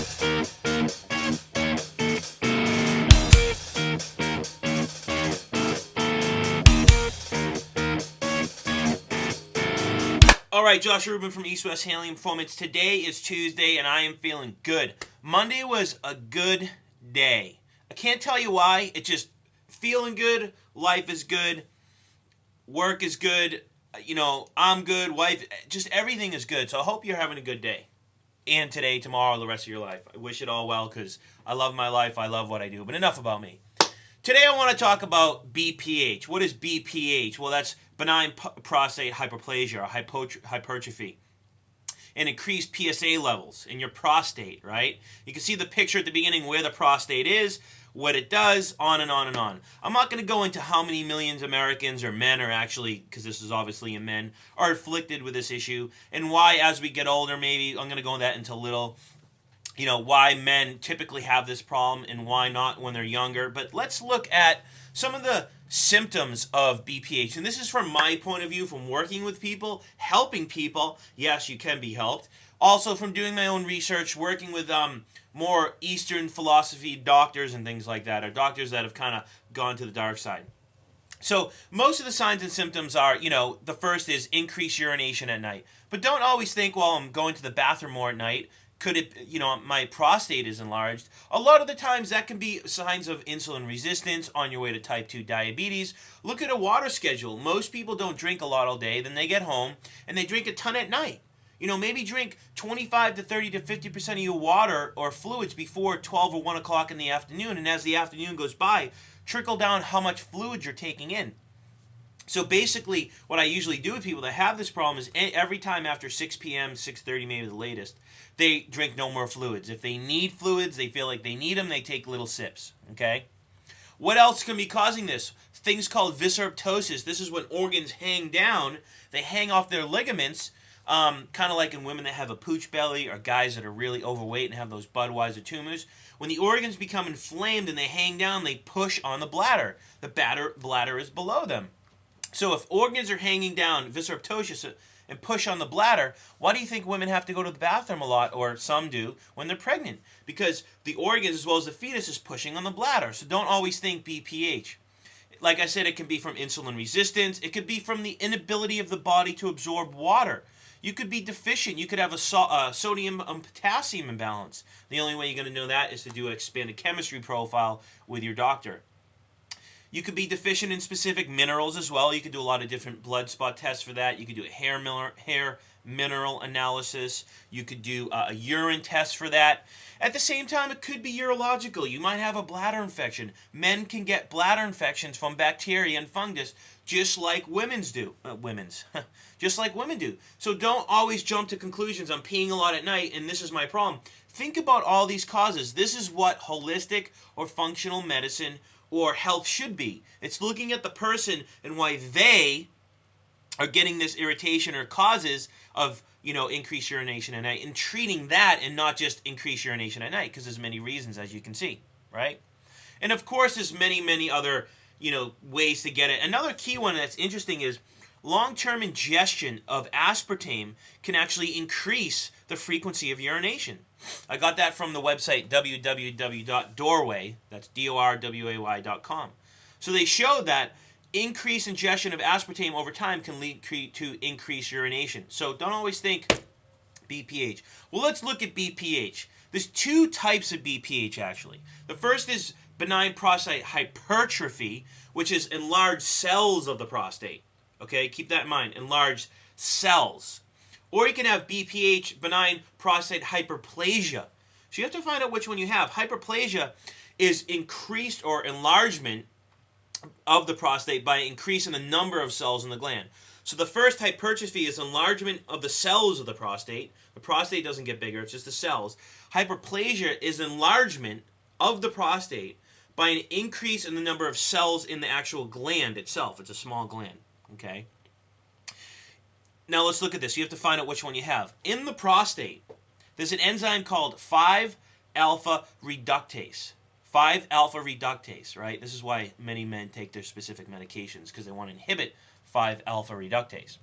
All right, Josh Rubin from East West Handling Performance. Today is Tuesday, and I am feeling good. Monday was a good day. I can't tell you why. It's just feeling good. Life is good. Work is good. I'm good. Wife, just everything is good. So I hope you're having a good day. And today, tomorrow, the rest of your life. I wish it all well because I love my life. I love what I do. But enough about me. Today I want to talk about BPH. What is BPH? Well, that's benign prostate hyperplasia or hypertrophy. And increased PSA levels in your prostate, right? You can see the picture at the beginning where the prostate is, what it does, on and on and on. I'm not going to go into how many millions of Americans or men are actually, because this is obviously in men, are afflicted with this issue, and why as we get older, maybe I'm going to go into that into little, why men typically have this problem and why not when they're younger. But let's look at some of the symptoms of BPH. And this is from my point of view, from working with people, helping people. Yes, you can be helped. Also from doing my own research, working with more Eastern philosophy doctors and things like that, or doctors that have kind of gone to the dark side. So most of the signs and symptoms are, the first is increased urination at night. But don't always think, well, I'm going to the bathroom more at night. Could it, my prostate is enlarged. A lot of the times that can be signs of insulin resistance on your way to type 2 diabetes. Look at a water schedule. Most people don't drink a lot all day. Then they get home and they drink a ton at night. Maybe drink 25 to 30 to 50% of your water or fluids before 12 or 1 o'clock in the afternoon. And as the afternoon goes by, trickle down how much fluid you're taking in. So basically, what I usually do with people that have this problem is every time after 6 p.m., 6:30 maybe the latest, they drink no more fluids. If they need fluids, they feel like they need them, they take little sips, okay? What else can be causing this? Things called visceroptosis. This is when organs hang down. They hang off their ligaments, kind of like in women that have a pooch belly or guys that are really overweight and have those Budweiser tumors. When the organs become inflamed and they hang down, they push on the bladder. The bladder is below them. So if organs are hanging down, visceroptosis, and push on the bladder, why do you think women have to go to the bathroom a lot, or some do, when they're pregnant? Because the organs as well as the fetus is pushing on the bladder. So don't always think BPH. Like I said, it can be from insulin resistance. It could be from the inability of the body to absorb water. You could be deficient. You could have a sodium and potassium imbalance. The only way you're going to know that is to do an expanded chemistry profile with your doctor. You could be deficient in specific minerals as well. You could do a lot of different blood spot tests for that. You could do a hair mineral analysis. You could do a urine test for that. At the same time, it could be urological. You might have a bladder infection. Men can get bladder infections from bacteria and fungus just like women's do. Just like women do. So don't always jump to conclusions. I'm peeing a lot at night and this is my problem. Think about all these causes. This is what holistic or functional medicine or health should be. It's looking at the person and why they are getting this irritation or causes of, increased urination at night and treating that and not just increased urination at night because there's many reasons as you can see, right? And of course there's many, many other, ways to get it. Another key one that's interesting is long-term ingestion of aspartame can actually increase the frequency of urination. I got that from the website www.doorway, that's dorway.com. So they showed that increased ingestion of aspartame over time can lead to increased urination. So don't always think BPH. Well, let's look at BPH. There's two types of BPH actually. The first is benign prostate hypertrophy, which is enlarged cells of the prostate. Okay, keep that in mind, enlarged cells. Or you can have BPH, benign prostate hyperplasia. So you have to find out which one you have. Hyperplasia is increased or enlargement of the prostate by increasing the number of cells in the gland. So the first hypertrophy is enlargement of the cells of the prostate. The prostate doesn't get bigger, it's just the cells. Hyperplasia is enlargement of the prostate by an increase in the number of cells in the actual gland itself. It's a small gland, okay? Now let's look at this. You have to find out which one you have. In the prostate, there's an enzyme called 5-alpha reductase. 5-alpha reductase, right? This is why many men take their specific medications because they want to inhibit 5-alpha reductase.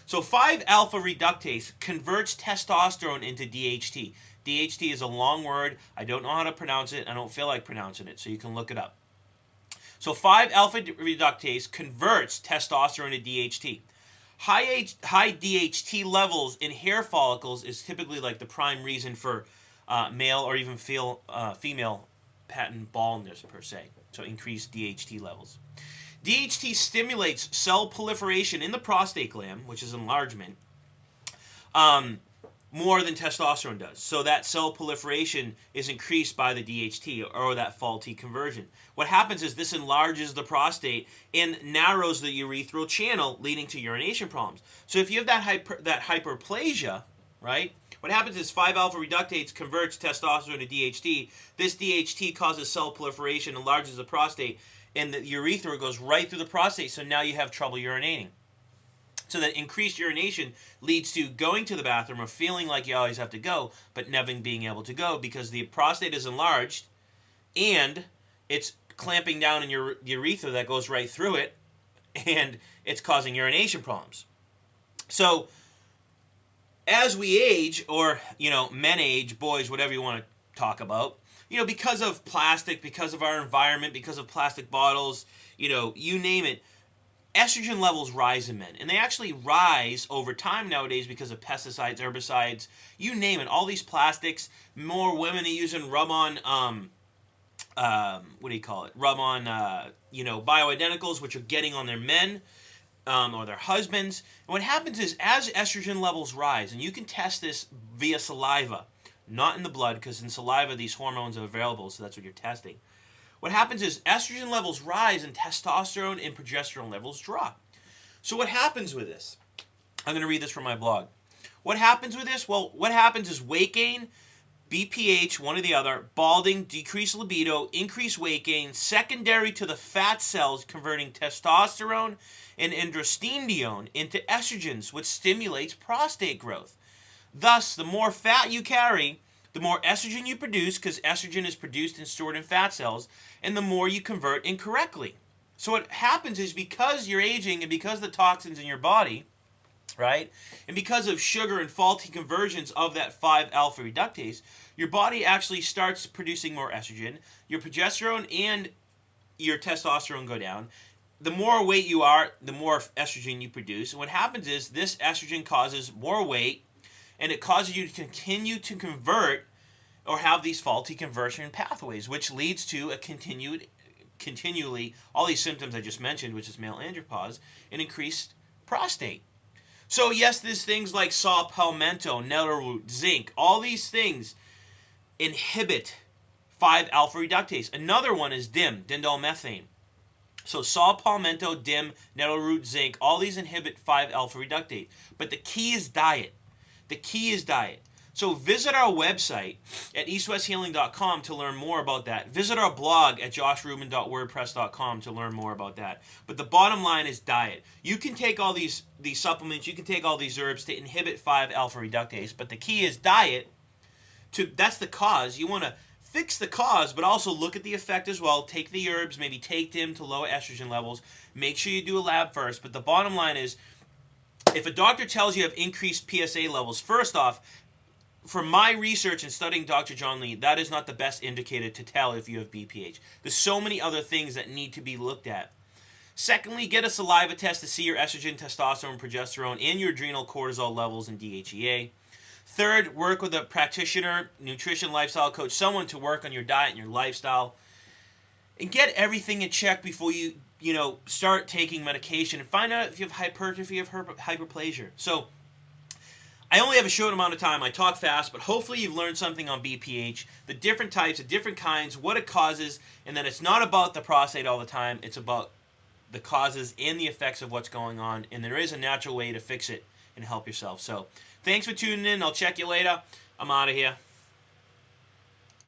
So 5-alpha reductase converts testosterone into DHT. DHT is a long word. I don't know how to pronounce it. I don't feel like pronouncing it, so you can look it up. So 5-alpha reductase converts testosterone to DHT. High DHT levels in hair follicles is typically like the prime reason for male or even female patent baldness per se. So increased DHT levels. DHT stimulates cell proliferation in the prostate gland, which is enlargement, more than testosterone does. So that cell proliferation is increased by the DHT or that faulty conversion. What happens is this enlarges the prostate and narrows the urethral channel, leading to urination problems. So if you have that hyperplasia, right, what happens is 5-alpha reductase converts testosterone to DHT. This DHT causes cell proliferation, enlarges the prostate, and the urethra goes right through the prostate, so now you have trouble urinating. So that increased urination leads to going to the bathroom or feeling like you always have to go, but never being able to go because the prostate is enlarged and it's clamping down in your urethra that goes right through it, and it's causing urination problems. So as we age, or, men age, boys, whatever you want to talk about, because of plastic, because of our environment, because of plastic bottles, you name it, estrogen levels rise in men. And they actually rise over time nowadays because of pesticides, herbicides, you name it. All these plastics, more women are using rub-on, rub-on, bioidenticals, which are getting on their men or their husbands. And what happens is, as estrogen levels rise, and you can test this via saliva, not in the blood, because in saliva these hormones are available, so that's what you're testing. What happens is estrogen levels rise and testosterone and progesterone levels drop. So what happens with this? I'm going to read this from my blog. What happens with this? Well, what happens is weight gain, BPH, one or the other, balding, decreased libido, increased weight gain, secondary to the fat cells converting testosterone and androstenedione into estrogens, which stimulates prostate growth. Thus, the more fat you carry, the more estrogen you produce, because estrogen is produced and stored in fat cells, and the more you convert incorrectly. So what happens is, because you're aging and because the toxins in your body, right, and because of sugar and faulty conversions of that 5-alpha reductase, your body actually starts producing more estrogen. Your progesterone and your testosterone go down. The more weight you are, the more estrogen you produce. And what happens is, this estrogen causes more weight, and it causes you to continue to convert or have these faulty conversion pathways, which leads to a continually, all these symptoms I just mentioned, which is male andropause, and increased prostate. So yes, there's things like saw palmetto, nettle root, zinc, all these things inhibit 5-alpha reductase. Another one is DIM, dindolmethane. So saw palmetto, DIM, nettle root, zinc, all these inhibit 5-alpha reductase. But the key is diet. The key is diet. So visit our website at eastwesthealing.com to learn more about that. Visit our blog at joshrubin.wordpress.com to learn more about that. But the bottom line is diet. You can take all these supplements, you can take all these herbs to inhibit 5-alpha reductase, but the key is diet. That's the cause. You want to fix the cause, but also look at the effect as well. Take the herbs, maybe take them to lower estrogen levels. Make sure you do a lab first. But the bottom line is, if a doctor tells you have increased PSA levels, first off, from my research and studying Dr. John Lee, that is not the best indicator to tell if you have BPH. There's so many other things that need to be looked at. Secondly, get a saliva test to see your estrogen, testosterone, progesterone, and your adrenal cortisol levels and DHEA. Third, work with a practitioner, nutrition, lifestyle coach, someone to work on your diet and your lifestyle. And get everything in check before you start taking medication, and find out if you have hypertrophy or hyperplasia. So, I only have a short amount of time. I talk fast, but hopefully you've learned something on BPH, the different types, the different kinds, what it causes, and that it's not about the prostate all the time. It's about the causes and the effects of what's going on, and there is a natural way to fix it and help yourself. So, thanks for tuning in. I'll check you later. I'm out of here.